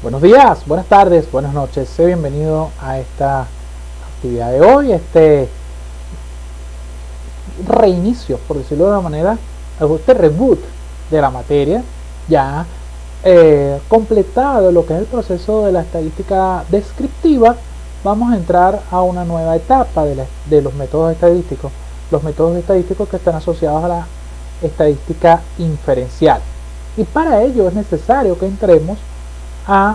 Buenos días, buenas tardes, buenas noches. Sé bienvenido a esta actividad de hoy, este reinicio, por decirlo de una manera, este reboot de la materia, ya completado lo que es el proceso de la estadística descriptiva. Vamos a entrar a una nueva etapa de los métodos estadísticos que están asociados a la estadística inferencial. Y para ello es necesario que entremos a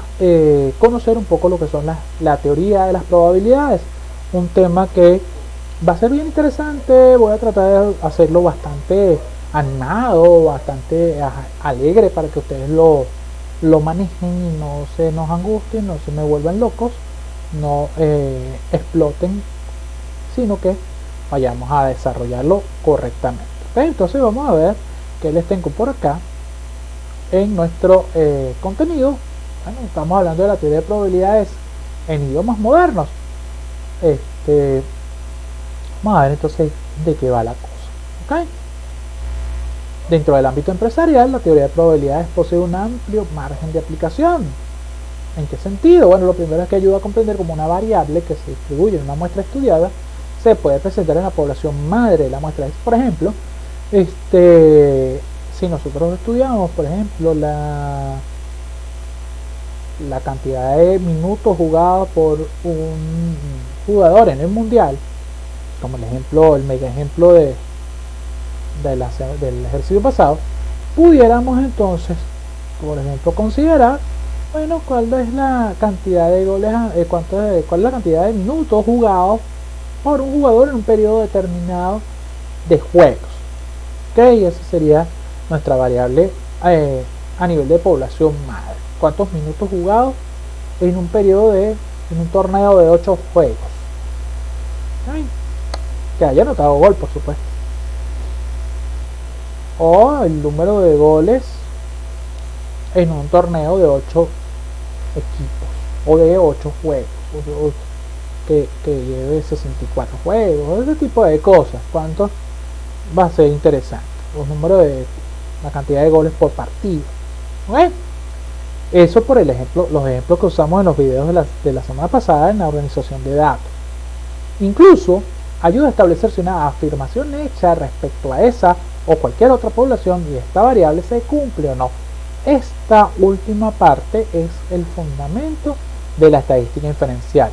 conocer un poco lo que son la teoría de las probabilidades, un tema que va a ser bien interesante. Voy a tratar de hacerlo bastante animado, bastante alegre para que ustedes lo manejen y no se nos angustien, no se me vuelvan locos, no exploten, sino que vayamos a desarrollarlo correctamente. ¿Okay? Entonces vamos a ver qué les tengo por acá en nuestro contenido. Bueno, estamos hablando de la teoría de probabilidades en idiomas modernos. Vamos a ver entonces de qué va la cosa. ¿Okay? Dentro del ámbito empresarial, la teoría de probabilidades posee un amplio margen de aplicación. ¿En qué sentido? Bueno, lo primero es que ayuda a comprender cómo una variable que se distribuye en una muestra estudiada se puede presentar en la población madre de la muestra. Por ejemplo, si nosotros estudiamos, por ejemplo, la cantidad de minutos jugados por un jugador en el mundial, como el mega ejemplo del ejercicio pasado, pudiéramos entonces, por ejemplo, considerar, bueno, cuál es la cantidad de goles, cuál es la cantidad de minutos jugados por un jugador en un periodo determinado de juegos. Ok, esa sería nuestra variable a nivel de población madre. Cuántos minutos jugados en un periodo en un torneo de 8 juegos. ¿Okay? Que haya anotado gol, por supuesto. O el número de goles en un torneo de 8 equipos o de 8 juegos, que lleve 64 juegos, ese tipo de cosas. ¿Cuántos? Va a ser interesante. Los números de la cantidad de goles por partido. ¿Okay? Eso por el ejemplo, los ejemplos que usamos en los videos de la semana pasada en la organización de datos. Incluso ayuda a establecer si una afirmación hecha respecto a esa o cualquier otra población y esta variable se cumple o no. Esta última parte es el fundamento de la estadística inferencial.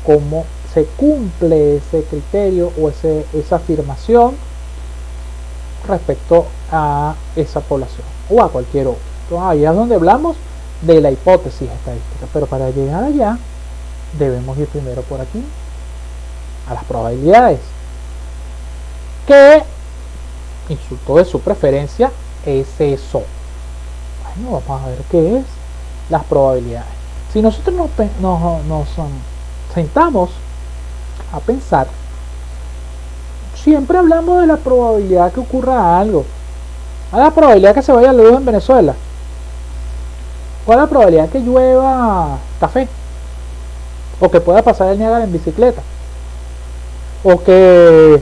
Cómo se cumple ese criterio o esa afirmación respecto a esa población o a cualquier otra. Entonces ahí es donde hablamos de la hipótesis estadística, pero para llegar allá debemos ir primero por aquí a las probabilidades, que insulto de su preferencia es eso. Bueno, vamos a ver qué es las probabilidades. Si nosotros nos sentamos a pensar, siempre hablamos de la probabilidad que ocurra algo. ¿Cuál es la probabilidad que se vaya la luz en Venezuela? ¿Cuál es la probabilidad que llueva café? O que pueda pasar el Niágara en bicicleta. O que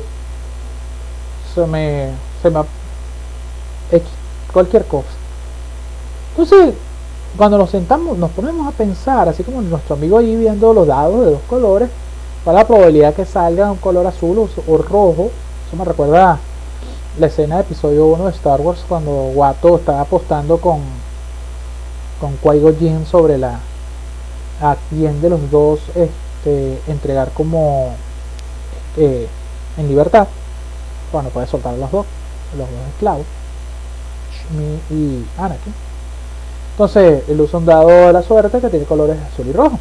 cualquier cosa. Entonces, cuando nos sentamos, nos ponemos a pensar, así como nuestro amigo ahí viendo los dados de dos colores, ¿cuál es la probabilidad que salga un color azul o rojo? Eso me recuerda la escena de episodio 1 de Star Wars, cuando Watto estaba apostando con Qui-Gon Jinn sobre a quién de los dos entregar como en libertad. Bueno, puede soltar a los dos esclavos, Shmi y Anakin. Entonces él usa un dado de la suerte que tiene colores azul y rojo.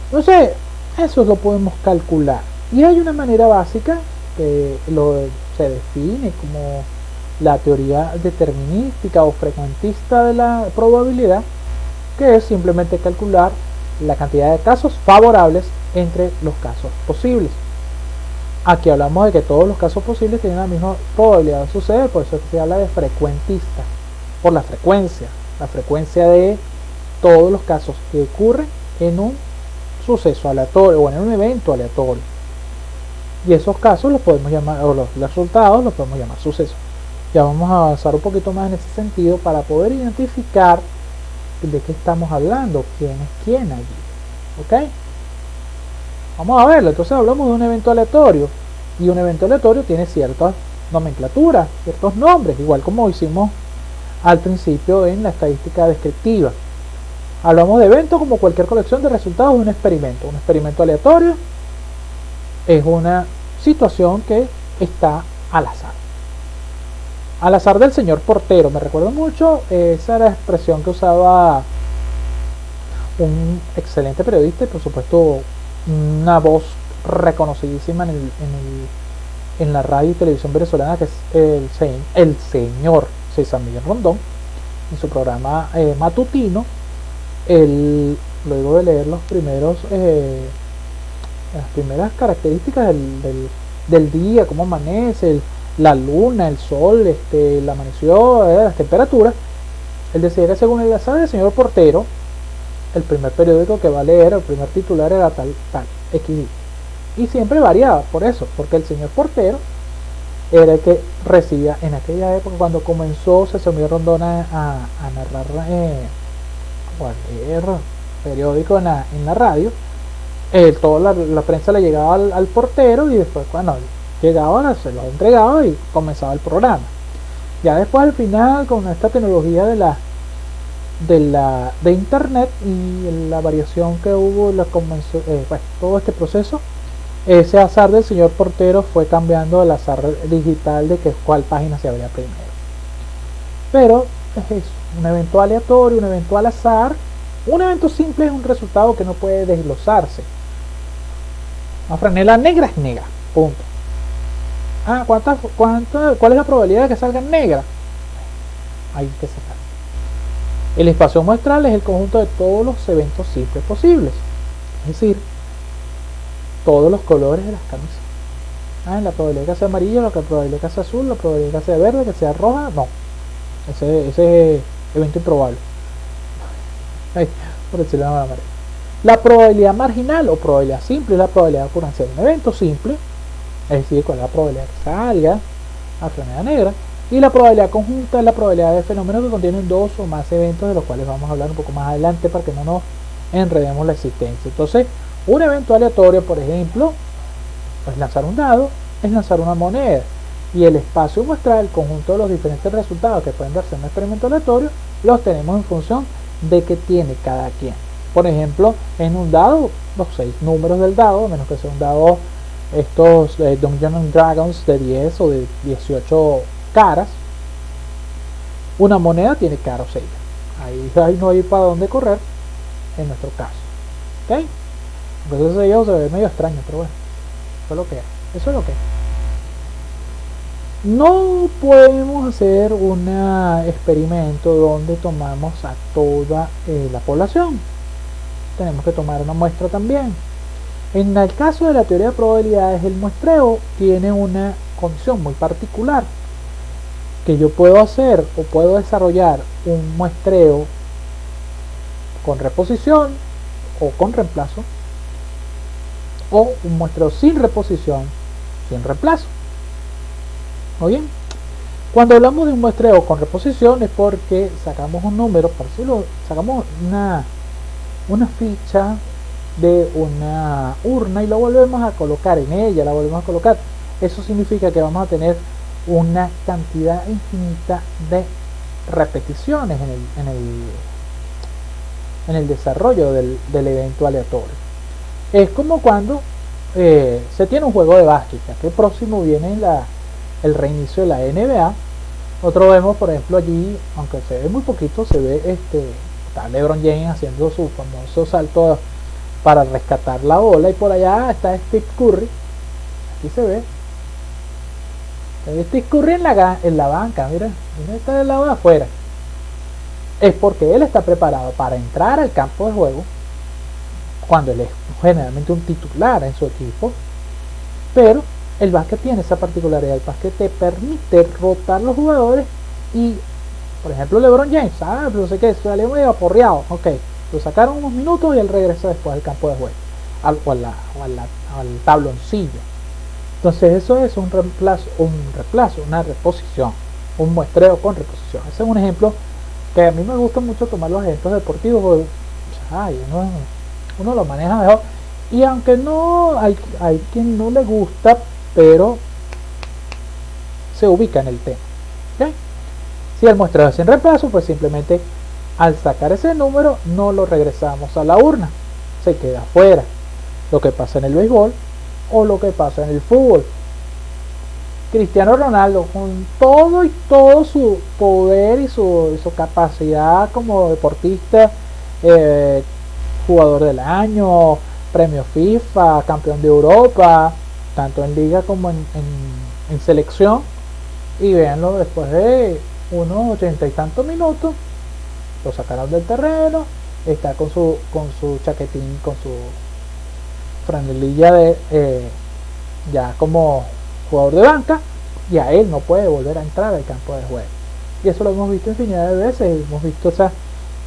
Entonces eso lo podemos calcular, y hay una manera básica que se define como la teoría determinística o frecuentista de la probabilidad, que es simplemente calcular la cantidad de casos favorables entre los casos posibles. Aquí hablamos de que todos los casos posibles tienen la misma probabilidad de suceder, por eso se habla de frecuentista, por la frecuencia de todos los casos que ocurren en un suceso aleatorio o en un evento aleatorio. Y esos casos los podemos llamar, o los resultados los podemos llamar sucesos. Ya vamos a avanzar un poquito más en ese sentido para poder identificar de qué estamos hablando, quién es quién allí. ¿Ok? Vamos a verlo. Entonces hablamos de un evento aleatorio, y un evento aleatorio tiene ciertas nomenclaturas, ciertos nombres, igual como hicimos al principio en la estadística descriptiva. Hablamos de evento como cualquier colección de resultados de un experimento. Un experimento aleatorio es una situación que está al azar. Al azar del señor portero. Me recuerdo mucho, esa era la expresión que usaba un excelente periodista y por supuesto una voz reconocidísima en la radio y televisión venezolana, que es el señor César Miguel Rondón, en su programa matutino. Luego de leer las primeras características del día, cómo amanece, la luna, el sol, el amaneció, las temperaturas, él decía que según el azar del señor portero, el primer periódico que va a leer, el primer titular era tal, X. Y siempre variaba por eso, porque el señor portero era el que recibía en aquella época, cuando comenzó César Miguel Rondón a narrar cualquier periódico en la radio, toda la prensa le llegaba al portero, y después cuando llegaba se lo entregaba y comenzaba el programa. Ya después al final, con esta tecnología de internet y la variación que hubo, todo este proceso, ese azar del señor portero fue cambiando al azar digital de que cuál página se abría primero. Pero es eso, un evento aleatorio, un evento al azar. Un evento simple es un resultado que no puede desglosarse. Una franela negra es negra, punto. ¿Cuál es la probabilidad de que salga negra? Hay que sacar. El espacio muestral es el conjunto de todos los eventos simples posibles, es decir, todos los colores de las camisas. La probabilidad de que sea amarillo, la probabilidad de que sea azul, la probabilidad de que sea verde, que sea roja, no. Ese evento improbable. Por decirlo de una manera. La probabilidad marginal o probabilidad simple es la probabilidad de ocurrencia de un evento simple, es decir, cuál es la probabilidad de que salga la franela negra. Y la probabilidad conjunta es la probabilidad de fenómenos que contienen dos o más eventos, de los cuales vamos a hablar un poco más adelante para que no nos enredemos la existencia. Entonces, un evento aleatorio, por ejemplo, es lanzar un dado, es lanzar una moneda, y el espacio muestral, el conjunto de los diferentes resultados que pueden darse en un experimento aleatorio, los tenemos en función de qué tiene cada quien. Por ejemplo, en un dado, los 6 números del dado, a menos que sea un dado estos Dungeons and Dragons de 10 o de 18 caras, una moneda tiene cara o 6. Ahí no hay para dónde correr en nuestro caso. ¿Ok? Entonces eso se ve medio extraño, pero bueno, eso es lo que es. Eso es lo que es. No podemos hacer un experimento donde tomamos a toda la población. Tenemos que tomar una muestra también. En el caso de la teoría de probabilidades, el muestreo tiene una condición muy particular, que yo puedo hacer o puedo desarrollar un muestreo con reposición o con reemplazo, o un muestreo sin reposición, sin reemplazo. ¿Muy bien? Cuando hablamos de un muestreo con reposición es porque sacamos un número, por decirlo, sacamos una ficha de una urna y lo volvemos a colocar en ella, la volvemos a colocar. Eso significa que vamos a tener una cantidad infinita de repeticiones en el desarrollo del evento aleatorio. Es como cuando se tiene un juego de básquet, que próximo viene el reinicio de la NBA. Nosotros vemos, por ejemplo, allí, aunque se ve muy poquito, se ve está LeBron James haciendo su famoso salto para rescatar la bola, y por allá está Steve Curry. Aquí se ve Steve Curry en la banca. Mira está del lado de afuera. Es porque él está preparado para entrar al campo de juego, cuando él es generalmente un titular en su equipo. Pero el básquet tiene esa particularidad. El básquet te permite rotar los jugadores, y por ejemplo LeBron James, no sé qué, salió medio aporreado, ok, lo sacaron unos minutos y él regresa después al campo de juego, al tabloncillo. Entonces eso es un reemplazo, una reposición, un muestreo con reposición. Ese es un ejemplo que a mí me gusta mucho tomar los eventos deportivos, o sea, ay, uno lo maneja mejor. Y aunque no hay quien no le gusta, pero se ubica en el tema. ¿Okay? Si el muestreo es sin reemplazo, pues simplemente al sacar ese número no lo regresamos a la urna, se queda fuera. Lo que pasa en el béisbol o lo que pasa en el fútbol. Cristiano Ronaldo, con todo su poder y su capacidad como deportista, jugador del año, premio FIFA, campeón de Europa, tanto en liga como en selección, y véanlo, después de unos 80 y tantos minutos lo sacaron del terreno, está con su chaquetín, con su franelilla de ya como jugador de banca, y a él no puede volver a entrar al campo de juego. Y eso lo hemos visto infinidad de veces, hemos visto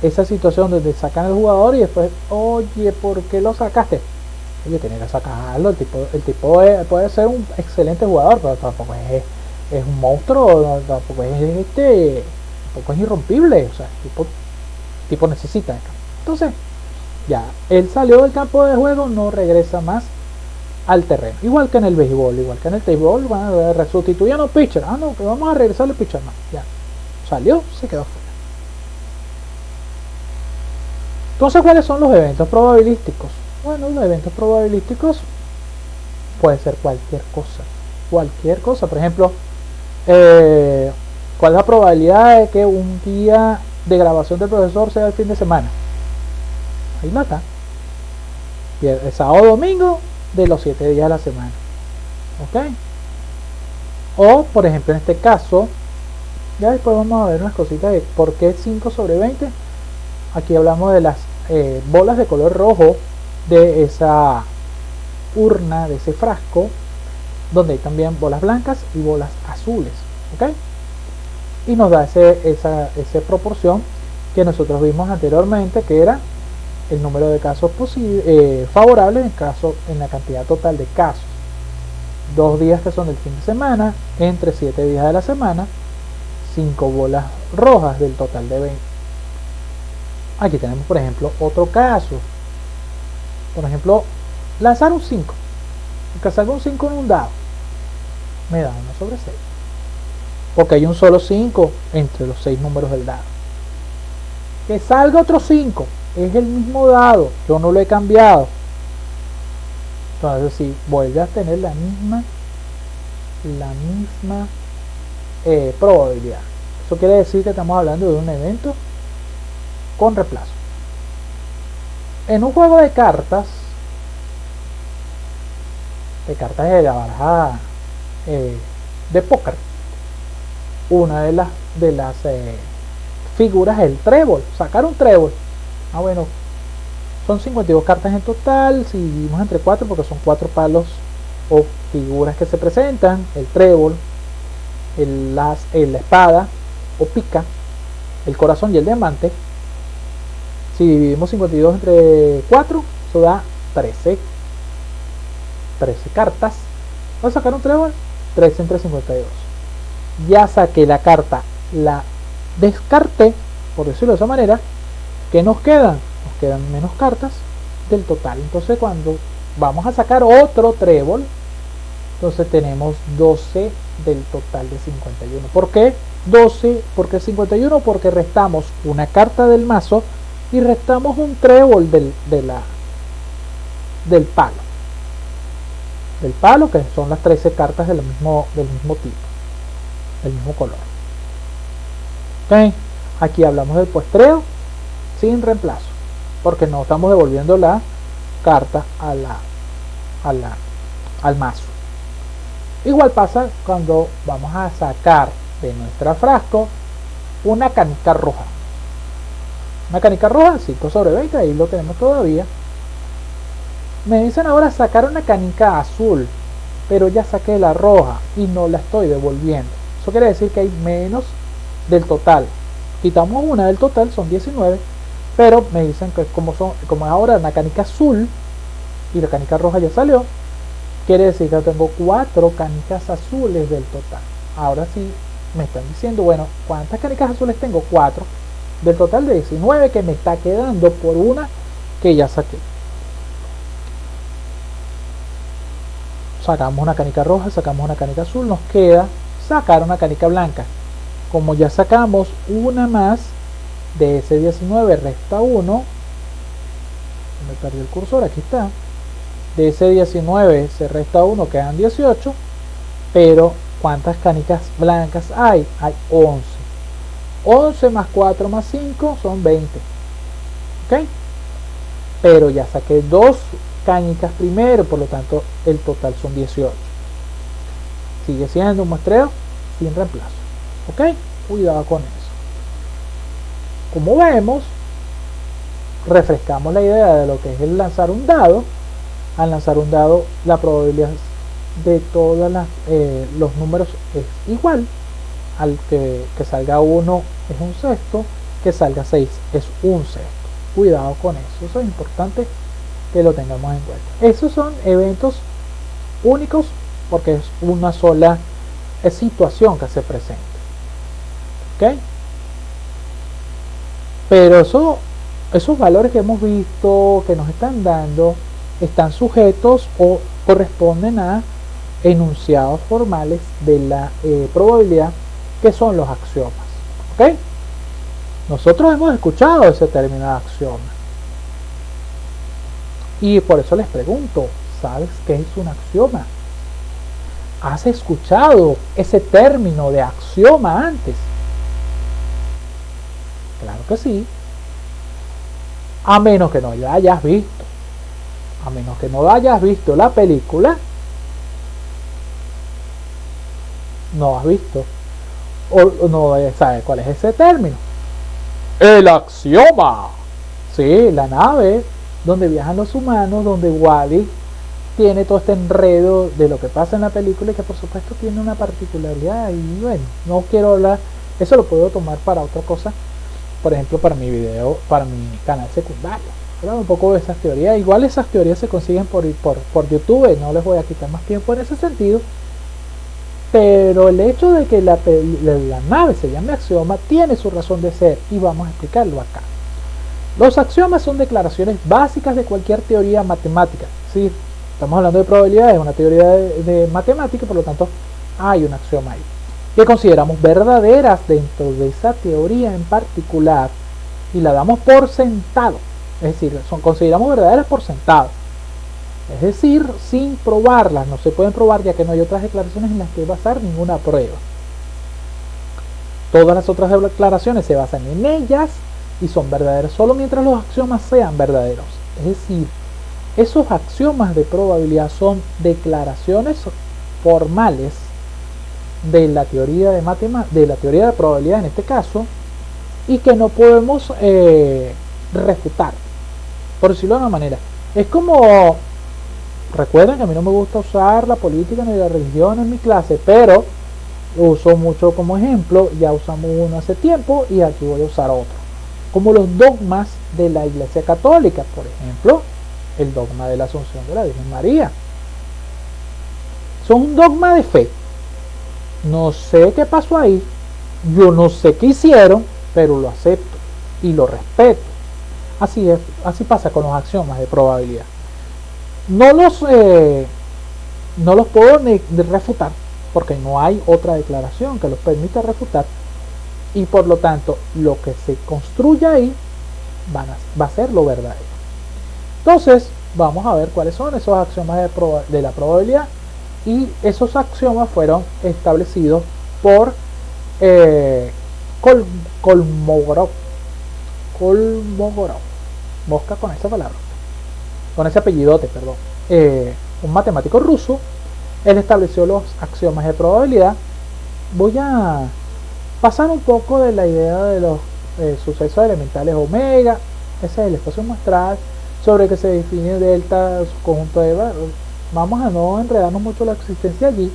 esa situación donde sacan al jugador y después, oye, ¿por qué lo sacaste? Oye, tiene que sacarlo, el tipo puede ser un excelente jugador, pero tampoco es un monstruo, tampoco es irrompible, o sea, el tipo necesita. Entonces, ya, él salió del campo de juego, no regresa más al terreno, igual que en el béisbol, igual que en el béisbol, bueno, sustituyan a un pitcher, no, que vamos a regresar al pitcher, no, ya, salió, se quedó fuera. Entonces, ¿cuáles son los eventos probabilísticos? Bueno, los eventos probabilísticos puede ser cualquier cosa, por ejemplo, ¿cuál es la probabilidad de que un día de grabación del profesor sea el fin de semana? Ahí mata, sábado, domingo, de los 7 días de la semana, ¿ok? O por ejemplo en este caso, ya después vamos a ver unas cositas de por qué 5 sobre 20. Aquí hablamos de las bolas de color rojo de esa urna, de ese frasco, donde hay también bolas blancas y bolas azules, ¿ok? Y nos da esa proporción que nosotros vimos anteriormente, que era el número de casos favorables en la cantidad total de casos. 2 días que son del fin de semana, entre 7 días de la semana, 5 bolas rojas del total de 20. Aquí tenemos, por ejemplo, otro caso. Por ejemplo, lanzar un 5. Que salga un 5 en un dado, me da 1 sobre 6. Porque hay un solo 5 entre los 6 números del dado. Que salga otro 5. Es el mismo dado, yo no lo he cambiado. Entonces si vuelve a tener la misma probabilidad. Eso quiere decir que estamos hablando de un evento con reemplazo. En un juego de cartas de la baraja de póker, una de las figuras es el trébol. Sacar un trébol, bueno, son 52 cartas en total, si dividimos entre 4, porque son 4 palos o figuras que se presentan: el trébol, la espada o pica, el corazón y el diamante. Si dividimos 52 entre 4, eso da 13 cartas. Voy a sacar un trébol, 13 entre 52. Ya saqué la carta, la descarté, por decirlo de esa manera. ¿Qué nos quedan? Nos quedan menos cartas del total. Entonces cuando vamos a sacar otro trébol, entonces tenemos 12 del total de 51. ¿Por qué 12? ¿Por qué 51? Porque restamos una carta del mazo y restamos un trébol del palo, que son las 13 cartas del mismo tipo, del mismo color. ¿Okay? Aquí hablamos del puestreo sin reemplazo, porque no estamos devolviendo la carta al mazo. Igual pasa cuando vamos a sacar de nuestro frasco una canica roja. Una canica roja, 5 sobre 20, ahí lo tenemos todavía. Me dicen ahora sacar una canica azul, pero ya saqué la roja y no la estoy devolviendo. Eso quiere decir que hay menos del total. Quitamos una del total, son 19, pero me dicen que como es ahora una canica azul y la canica roja ya salió, quiere decir que tengo 4 canicas azules del total. Ahora sí me están diciendo, bueno, ¿cuántas canicas azules tengo? 4. del total de 19 que me está quedando por una que ya saqué. Sacamos una canica roja, sacamos una canica azul, nos queda sacar una canica blanca. Como ya sacamos una más de ese 19, resta 1. Me perdí el cursor, aquí está. De ese 19 se resta 1, quedan 18. Pero ¿cuántas canicas blancas hay? Hay 11. 11 más 4 más 5 son 20. ¿Ok? Pero ya saqué 2 canicas primero, por lo tanto el total son 18. Sigue siendo un muestreo sin reemplazo. ¿Ok? Cuidado con eso. Como vemos, refrescamos la idea de lo que es el lanzar un dado. Al lanzar un dado, la probabilidad de todos los números es igual. Al que salga 1 es un sexto, que salga 6 es un sexto. Cuidado con eso, eso es importante que lo tengamos en cuenta. Esos son eventos únicos porque es una sola situación que se presenta. ¿Ok? Pero esos valores que hemos visto, que nos están dando, están sujetos o corresponden a enunciados formales de la probabilidad, que son los axiomas. ¿Ok? Nosotros hemos escuchado ese término de axioma. Y por eso les pregunto, ¿sabes qué es un axioma? ¿Has escuchado ese término de axioma antes? Claro que sí. A menos que no lo hayas visto. A menos que no hayas visto la película, no has visto. O no sabes cuál es ese término. El axioma. Sí, la nave donde viajan los humanos, donde Wally tiene todo este enredo de lo que pasa en la película y que por supuesto tiene una particularidad. Y bueno, no quiero hablar, eso lo puedo tomar para otra cosa, por ejemplo para mi video, para mi canal secundario. Hablar un poco de esas teorías. Igual esas teorías se consiguen por YouTube, no les voy a quitar más tiempo en ese sentido. Pero el hecho de que la nave se llame axioma tiene su razón de ser y vamos a explicarlo acá. Los axiomas son declaraciones básicas de cualquier teoría matemática. ¿Sí? Estamos hablando de probabilidades, una teoría de matemática, por lo tanto hay un axioma ahí, que consideramos verdaderas dentro de esa teoría en particular y la damos por sentado. Es decir, consideramos verdaderas por sentado. Es decir, sin probarlas, no se pueden probar ya que no hay otras declaraciones en las que basar ninguna prueba. Todas las otras declaraciones se basan en ellas y son verdaderas solo mientras los axiomas sean verdaderos. Es decir, esos axiomas de probabilidad son declaraciones formales de la teoría de probabilidad en este caso, y que no podemos refutar, por decirlo de una manera. Es como, recuerden que a mí no me gusta usar la política ni la religión en mi clase, pero lo uso mucho como ejemplo. Ya usamos uno hace tiempo y aquí voy a usar otro, como los dogmas de la Iglesia Católica. Por ejemplo, el dogma de la Asunción de la Virgen María. Son un dogma de fe. No sé qué pasó ahí, yo no sé qué hicieron, pero lo acepto y lo respeto. Así es, así pasa con los axiomas de probabilidad. No los puedo refutar porque no hay otra declaración que los permita refutar, y por lo tanto lo que se construya ahí va a ser lo verdadero. Entonces vamos a ver cuáles son esos axiomas de la probabilidad, y esos axiomas fueron establecidos por Kolmogorov, mosca con esa palabra, con ese apellidote, perdón, un matemático ruso. Él estableció los axiomas de probabilidad. Voy a pasar un poco de la idea de los sucesos elementales omega, ese es el espacio muestral, sobre que se define delta, su conjunto de valores. Vamos a no enredarnos mucho la existencia allí.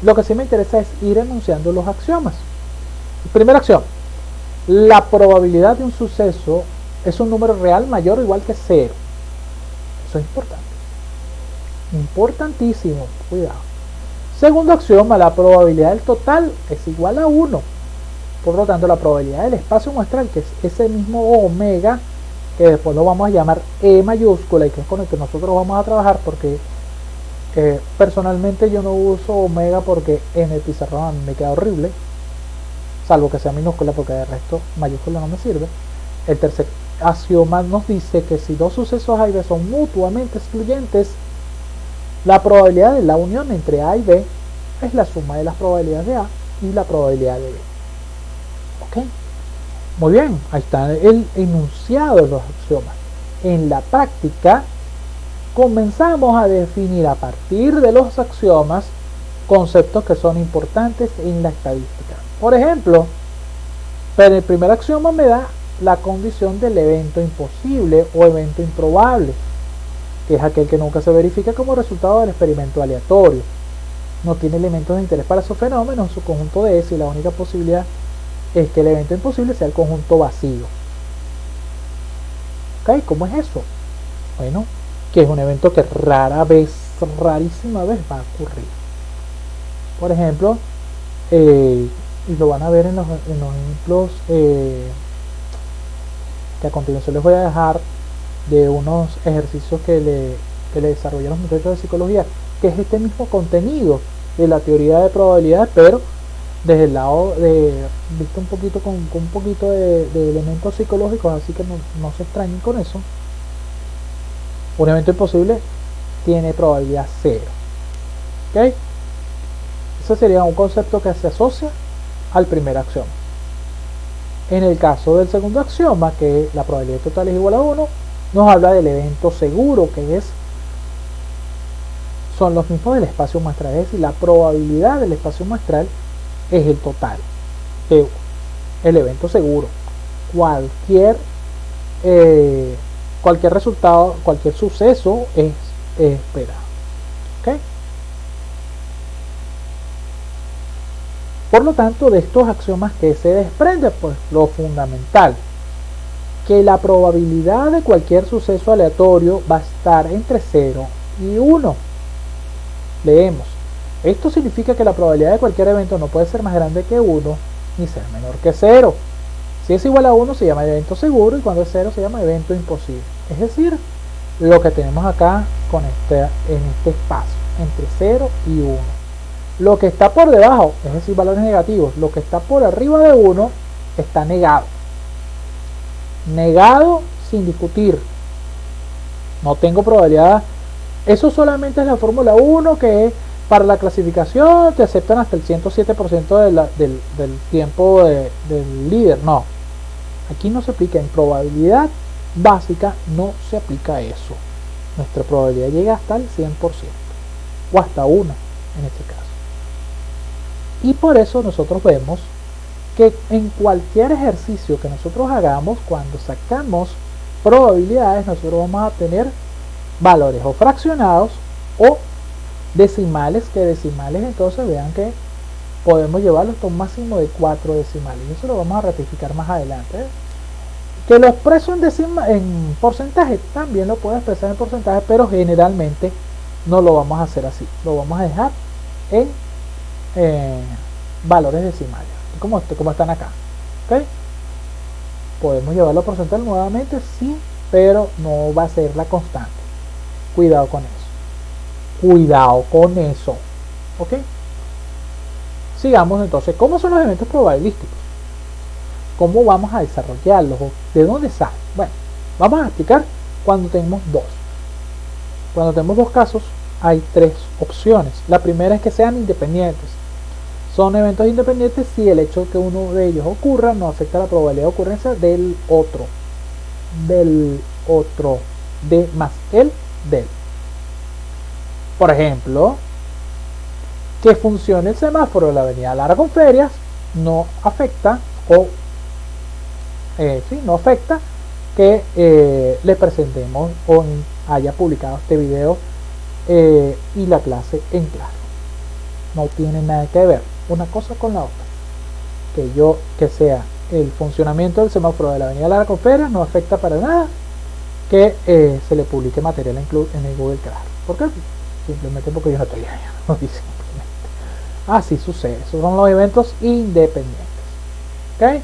Lo que sí me interesa es ir enunciando los axiomas. El primer axioma: la probabilidad de un suceso es un número real mayor o igual que 0. Eso es importante, importantísimo, cuidado. Segundo axioma: la probabilidad del total es igual a 1. Por lo tanto, la probabilidad del espacio muestral, que es ese mismo omega, que después lo vamos a llamar E mayúscula y que es con el que nosotros vamos a trabajar, porque personalmente yo no uso omega porque en el pizarrón me queda horrible, salvo que sea minúscula, porque de resto mayúscula no me sirve. El tercer axioma nos dice que si dos sucesos A y B son mutuamente excluyentes, la probabilidad de la unión entre A y B es la suma de las probabilidades de A y la probabilidad de B. ¿Ok? Muy bien, ahí está el enunciado de los axiomas. En la práctica, comenzamos a definir a partir de los axiomas conceptos que son importantes en la estadística. Por ejemplo, el primer axioma me da la condición del evento imposible o evento improbable, que es aquel que nunca se verifica como resultado del experimento aleatorio. No tiene elementos de interés para esos fenómenos en su conjunto de S y la única posibilidad es que el evento imposible sea el conjunto vacío. ¿Ok? ¿Cómo es eso? Bueno, que es un evento que rarísima vez va a ocurrir. Por ejemplo, y lo van a ver en los ejemplos que a continuación les voy a dejar, de unos ejercicios que le desarrollaron los muchachos de psicología, que es este mismo contenido de la teoría de probabilidades, pero desde el lado de visto un poquito con un poquito de elementos psicológicos, así que no se extrañen con eso. Un evento imposible tiene probabilidad 0. ¿Ok? Ese sería un concepto que se asocia al primer axioma. En el caso del segundo axioma, que la probabilidad total es igual a 1, nos habla del evento seguro, que son los mismos del espacio muestral, es decir, la probabilidad del espacio muestral es el total de el evento seguro. Cualquier resultado, cualquier suceso es esperado. ¿Okay? Por lo tanto, de estos axiomas que se desprende, pues lo fundamental, que la probabilidad de cualquier suceso aleatorio va a estar entre 0 y 1. Leemos. Esto significa que la probabilidad de cualquier evento no puede ser más grande que 1 ni ser menor que 0. Si es igual a 1 se llama evento seguro y cuando es 0 se llama evento imposible. Es decir, lo que tenemos acá en este espacio, entre 0 y 1. Lo que está por debajo, es decir, valores negativos, lo que está por arriba de 1 está negado. Negado sin discutir. No tengo probabilidad. Eso solamente es la fórmula 1, que es para la clasificación te aceptan hasta el 107% del tiempo del líder. No, aquí no se aplica. En probabilidad básica no se aplica eso. Nuestra probabilidad llega hasta el 100% o hasta 1 en este caso. Y por eso nosotros vemos que en cualquier ejercicio que nosotros hagamos, cuando sacamos probabilidades, nosotros vamos a tener valores o fraccionados o decimales, que decimales entonces vean que podemos llevarlos hasta un máximo de 4 decimales, y eso lo vamos a ratificar más adelante. Que lo expreso en porcentaje, también lo puedo expresar en porcentaje, pero generalmente no lo vamos a hacer así, lo vamos a dejar en valores decimales, como están acá. ¿Okay? Podemos llevarlo a porcentaje nuevamente, sí, pero no va a ser la constante. Cuidado con eso. Cuidado con eso. ¿Ok? Sigamos entonces. ¿Cómo son los eventos probabilísticos? ¿Cómo vamos a desarrollarlos? ¿De dónde salen? Bueno, vamos a explicar cuando tenemos dos. Cuando tenemos dos casos, hay tres opciones. La primera es que sean independientes. Son eventos independientes si el hecho de que uno de ellos ocurra no afecta la probabilidad de ocurrencia del otro. Del otro. De más el del. Por ejemplo, que funcione el semáforo de la avenida Lara con Ferias no afecta no afecta que le presentemos o haya publicado este video y la clase en claro. No tiene nada que ver una cosa con la otra. Que sea el funcionamiento del semáforo de la avenida Lara con Ferias no afecta para nada que se le publique material en el Google Claro. ¿Por qué? Simplemente porque yo no estoy ahí. Así sucede. Esos son los eventos independientes. ¿Ok?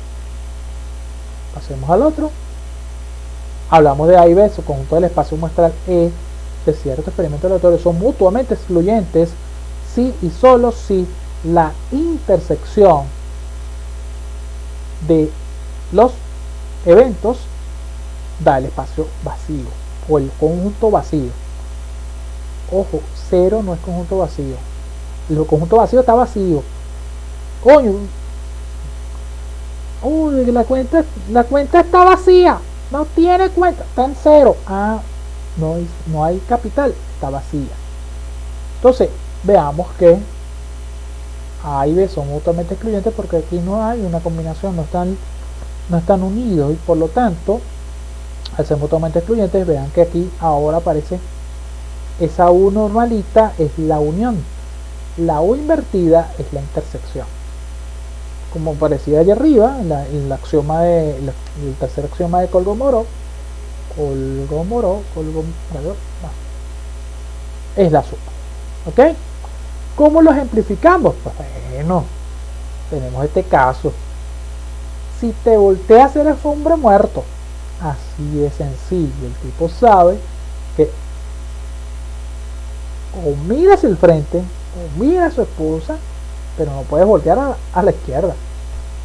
Pasemos al otro. Hablamos de A y B, su conjunto del espacio muestral E de cierto experimento aleatorio son mutuamente excluyentes si y solo si la intersección de los eventos da el espacio vacío o el conjunto vacío. Ojo, 0 no es conjunto vacío. El conjunto vacío está vacío. Coño. Uy, la cuenta está vacía. No tiene cuenta. Está en 0. Ah, no hay capital. Está vacía. Entonces, veamos que A y B son mutuamente excluyentes porque aquí no hay una combinación. No están unidos y por lo tanto, al ser mutuamente excluyentes, vean que aquí ahora aparece esa U normalita es la unión, la U invertida es la intersección, como parecía allá arriba en el axioma de el tercer axioma de Kolmogorov es la suma. ¿Ok? ¿Cómo lo ejemplificamos? Pues bueno, tenemos este caso. Si te volteas eres hombre muerto, así de sencillo. El tipo sabe que o mira hacia el frente o mira a su esposa, pero no puedes voltear a la izquierda.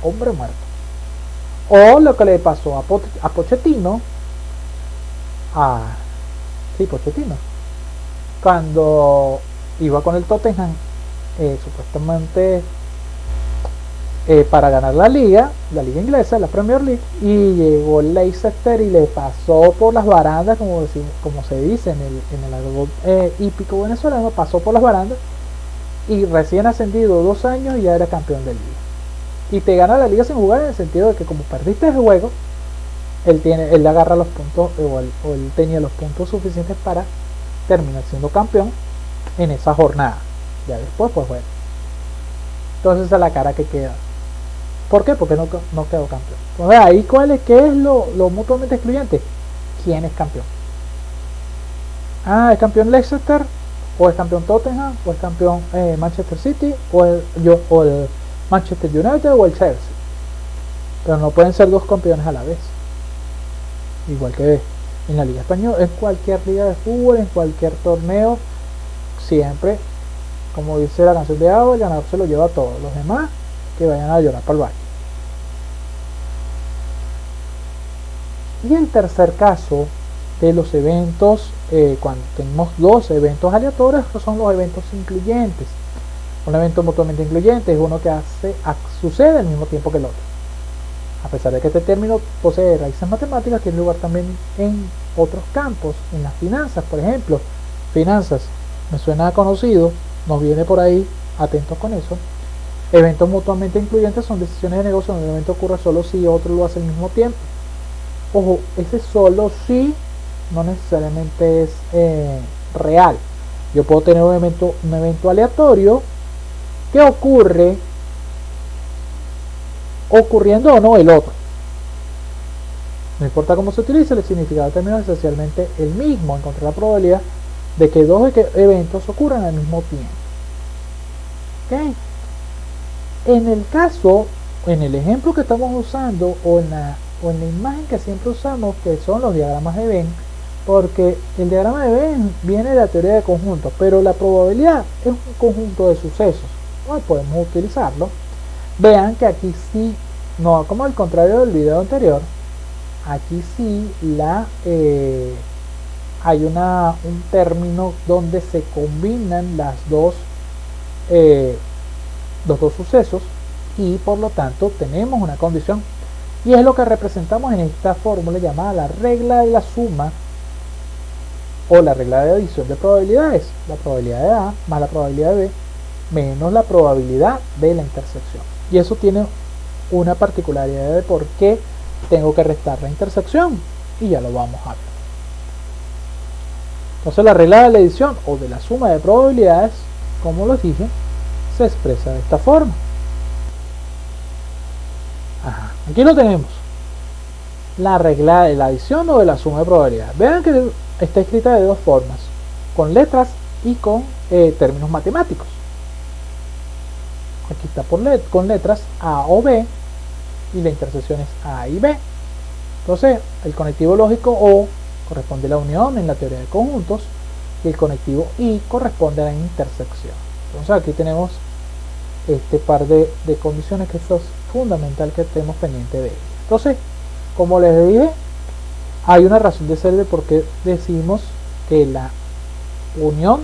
Hombre muerto. O lo que le pasó a Pochettino, Pochettino, cuando iba con el Tottenham, supuestamente para ganar la liga inglesa, la Premier League, y llegó el Leicester y le pasó por las barandas, como se dice en el argot hípico venezolano, pasó por las barandas y recién ascendido 2 años y ya era campeón de liga. Y te gana la liga sin jugar, en el sentido de que como perdiste el juego, él agarra los puntos, o él tenía los puntos suficientes para terminar siendo campeón en esa jornada. Ya después, pues bueno. Entonces esa es la cara que queda. ¿Por qué? Porque no quedó campeón. Entonces ahí ¿qué es lo mutuamente excluyente? ¿Quién es campeón? ¿Es campeón Leicester? ¿O es campeón Tottenham? ¿O es campeón Manchester City? ¿O el Manchester United? ¿O el Chelsea? Pero no pueden ser 2 campeones a la vez. Igual que en la Liga Española, en cualquier liga de fútbol, en cualquier torneo, siempre, como dice la canción de Ava, el ganador se lo lleva a todos. Los demás que vayan a llorar para el baño. Y el tercer caso de los eventos, cuando tenemos 2 eventos aleatorios, son los eventos incluyentes. Un evento mutuamente incluyente es uno que sucede al mismo tiempo que el otro. A pesar de que este término posee raíces matemáticas, tiene lugar también en otros campos, en las finanzas, por ejemplo. Finanzas, me suena conocido, nos viene por ahí, atentos con eso. Eventos mutuamente incluyentes son decisiones de negocio donde un evento ocurre solo si otro lo hace al mismo tiempo. Ojo, ese solo si no necesariamente es real. Yo puedo tener un evento aleatorio que ocurre ocurriendo o no el otro. No importa cómo se utilice, el significado del término es esencialmente el mismo. Encontrar la probabilidad de que 2 eventos ocurran al mismo tiempo. ¿Okay? En el ejemplo que estamos usando, o en la imagen que siempre usamos, que son los diagramas de Venn, porque el diagrama de Venn viene de la teoría de conjuntos, pero la probabilidad es un conjunto de sucesos. Hoy podemos utilizarlo. Vean que aquí sí, no como al contrario del video anterior, aquí sí hay un término donde se combinan los dos sucesos, y por lo tanto tenemos una condición, y es lo que representamos en esta fórmula llamada la regla de la suma, o la regla de adición de probabilidades. La probabilidad de A más la probabilidad de B menos la probabilidad de la intersección. Y eso tiene una particularidad de por qué tengo que restar la intersección, y ya lo vamos a ver. Entonces la regla de la adición o de la suma de probabilidades, como les dije, se expresa de esta forma. Aquí lo tenemos. La regla de la adición o de la suma de probabilidades. Vean que está escrita de 2 formas, con letras y con términos matemáticos. Aquí está con letras A o B, y la intersección es A y B. Entonces el conectivo lógico O corresponde a la unión en la teoría de conjuntos y el conectivo I corresponde a la intersección. Entonces aquí tenemos este par de condiciones que esto es fundamental que estemos pendientes de ellas. Entonces, como les dije, hay una razón de ser de por qué decimos que la unión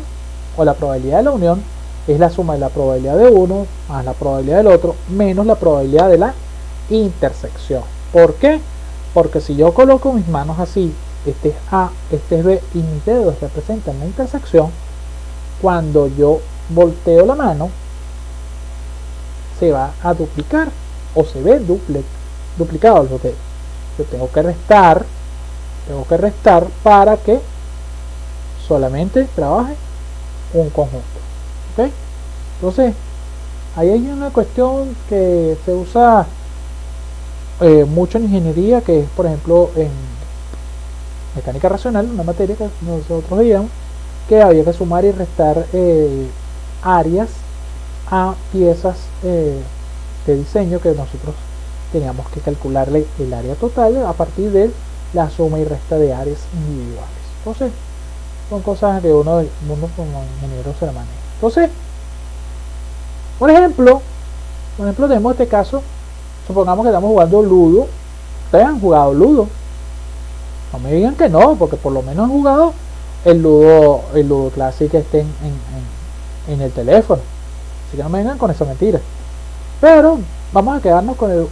o la probabilidad de la unión es la suma de la probabilidad de uno más la probabilidad del otro menos la probabilidad de la intersección. ¿Por qué? Porque si yo coloco mis manos así, este es A, este es B y mis dedos representan la intersección, cuando yo volteo la mano se va a duplicar o se ve duplicado los dedos. Yo tengo que restar para que solamente trabaje un conjunto. ¿Okay? Entonces ahí hay una cuestión que se usa mucho en ingeniería, que es por ejemplo en mecánica racional, una materia que nosotros veíamos, que había que sumar y restar áreas a piezas de diseño que nosotros teníamos que calcularle el área total a partir de la suma y resta de áreas individuales. Entonces son cosas que uno como ingeniero se la maneja. Entonces, por ejemplo tenemos este caso. Supongamos que estamos jugando Ludo. Ustedes han jugado Ludo. No me digan que no, porque por lo menos han jugado el Ludo Classic que esté en el teléfono. Así que no me vengan con esa mentira. Pero vamos a quedarnos con el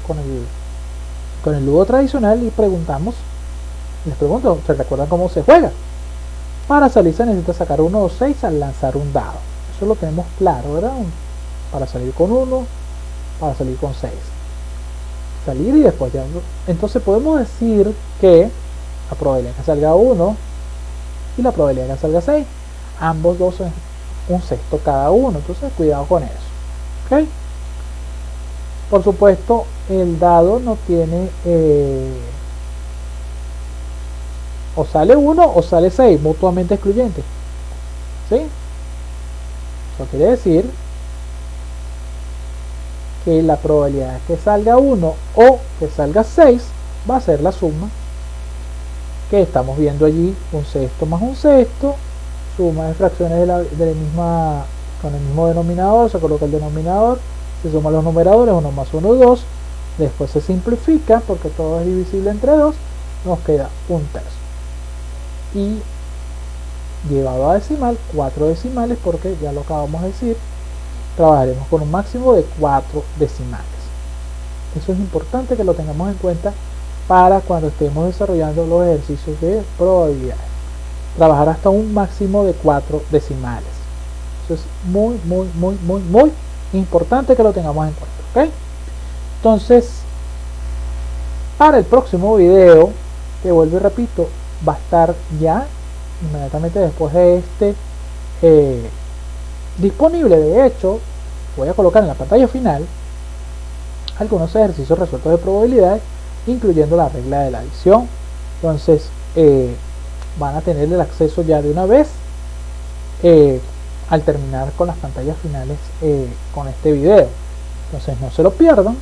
Ludo tradicional y les pregunto, ¿se recuerdan cómo se juega? Para salir se necesita sacar 1 o 6 al lanzar un dado. Eso lo tenemos claro, ¿verdad? Para salir con 1, para salir con 6. Salir y después ya. Entonces podemos decir que la probabilidad que salga 1 y la probabilidad que salga 6, ambos dos es un sexto cada uno. Entonces cuidado con eso. ¿Okay? Por supuesto, el dado no tiene o sale 1 o sale 6, mutuamente excluyente. ¿Sí? Eso quiere decir que la probabilidad de que salga 1 o que salga 6 va a ser la suma que estamos viendo allí, un sexto más un sexto, suma de fracciones de la misma, con el mismo denominador, se coloca el denominador, se suman los numeradores, 1 más 1, 2, después se simplifica porque todo es divisible entre 2, nos queda un tercio. Y llevado a decimal, 4 decimales, porque ya lo acabamos de decir, trabajaremos con un máximo de 4 decimales. Eso es importante que lo tengamos en cuenta para cuando estemos desarrollando los ejercicios de probabilidades. Trabajar hasta un máximo de 4 decimales. Eso es muy importante que lo tengamos en cuenta. ¿Okay? Entonces, para el próximo video, que vuelvo y repito, va a estar ya inmediatamente después de este disponible. De hecho, voy a colocar en la pantalla final algunos ejercicios resueltos de probabilidades, incluyendo la regla de la adición. Entonces van a tener el acceso ya de una vez al terminar con las pantallas finales con este video. Entonces no se lo pierdan,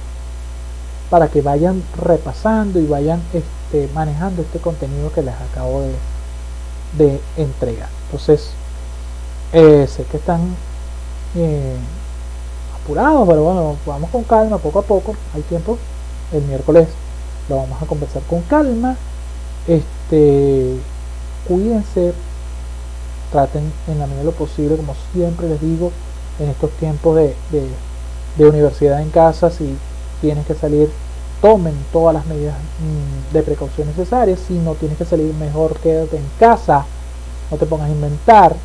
para que vayan repasando y vayan manejando este contenido que les acabo de entregar. Entonces sé que están apurados, pero bueno, vamos con calma, poco a poco, hay tiempo. El miércoles lo vamos a conversar con calma. Cuídense, traten en la medida de lo posible, como siempre les digo, en estos tiempos de universidad en casa, si tienes que salir, tomen todas las medidas de precaución necesarias. Si no tienes que salir, mejor quédate en casa, no te pongas a inventar.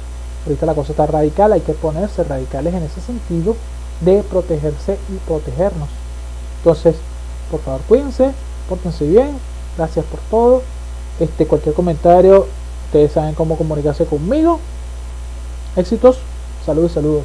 Ahorita la cosa está radical, hay que ponerse radicales en ese sentido de protegerse y protegernos. Entonces, por favor, cuídense, pórtense bien, gracias por todo. Cualquier comentario, ustedes saben cómo comunicarse conmigo. Éxitos, saludos y saludos.